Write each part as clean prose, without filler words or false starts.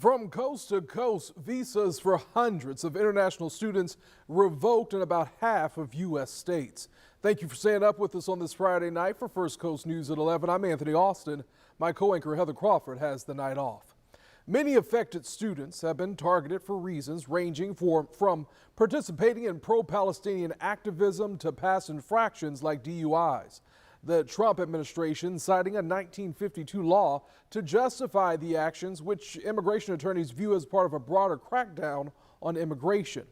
From coast to coast, visas for hundreds of international students revoked in about half of U.S. states. Thank you for staying up with us on this Friday night for First Coast News at 11. I'm Anthony Austin. My co-anchor Heather Crawford has the night off. Many affected students have been targeted for reasons ranging from participating in pro-Palestinian activism to past infractions like DUIs. The Trump administration citing a 1952 law to justify the actions, which immigration attorneys view as part of a broader crackdown on immigration.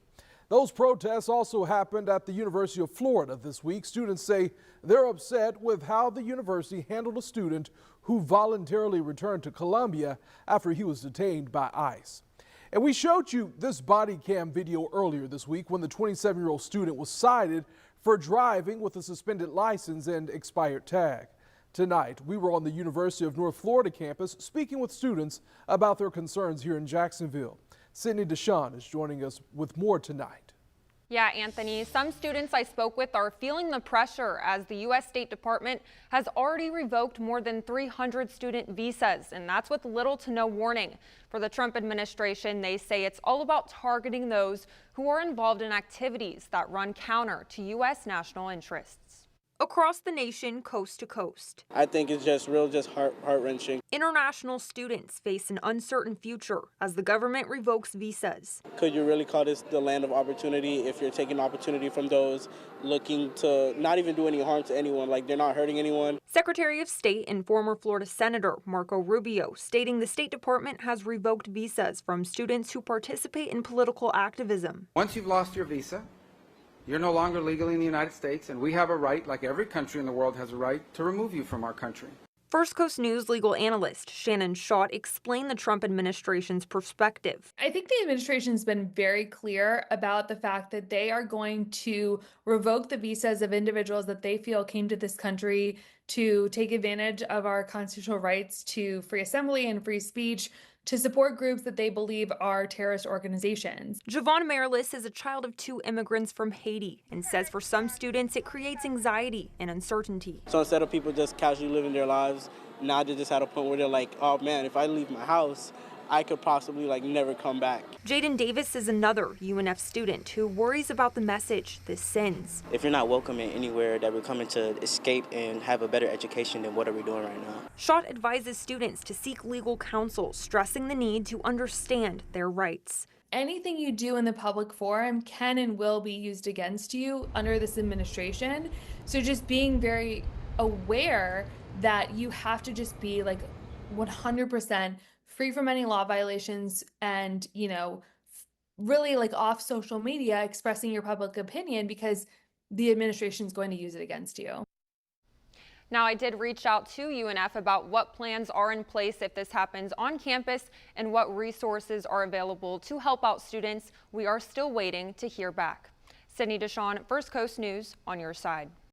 Those protests also happened at the University of Florida this week. Students say they're upset with how the university handled a student who voluntarily returned to Colombia after he was detained by ICE. And we showed you this body cam video earlier this week when the 27-year-old student was cited for driving with a suspended license and expired tag. Tonight, we were on the University of North Florida campus speaking with students about their concerns here in Jacksonville. Sydney Deshawn is joining us with more tonight. Yeah, Anthony, some students I spoke with are feeling the pressure as the U.S. State Department has already revoked more than 300 student visas, and that's with little to no warning. For the Trump administration, they say it's all about targeting those who are involved in activities that run counter to U.S. national interests. Across the nation, coast to coast, I think it's just heart-wrenching. International students face an uncertain future as the government revokes visas. Could you really call this the land of opportunity if you're taking opportunity from those looking to not even do any harm to anyone, like they're not hurting anyone? Secretary of State and former Florida Senator Marco Rubio stating the State Department has revoked visas from students who participate in political activism. Once you've lost your visa, you're no longer legally in the United States, and we have a right, like every country in the world has a right, to remove you from our country. First Coast News legal analyst Shannon Schott explained the Trump administration's perspective. I think the administration's been very clear about the fact that they are going to revoke the visas of individuals that they feel came to this country to take advantage of our constitutional rights to free assembly and free speech, to support groups that they believe are terrorist organizations. Javon Marilis is a child of 2 immigrants from Haiti and says for some students it creates anxiety and uncertainty. So instead of people just casually living their lives, now they're just at a point where they're like, oh man, if I leave my house, I could possibly never come back. Jaden Davis is another UNF student who worries about the message this sends. If you're not welcome in anywhere that we're coming to escape and have a better education, then what are we doing right now? Schott advises students to seek legal counsel, stressing the need to understand their rights. Anything you do in the public forum can and will be used against you under this administration. So just being very aware that you have to just be 100% free from any law violations and, really off social media expressing your public opinion because the administration is going to use it against you. Now, I did reach out to UNF about what plans are in place if this happens on campus and what resources are available to help out students. We are still waiting to hear back. Sydney Deshawn, First Coast News, on your side.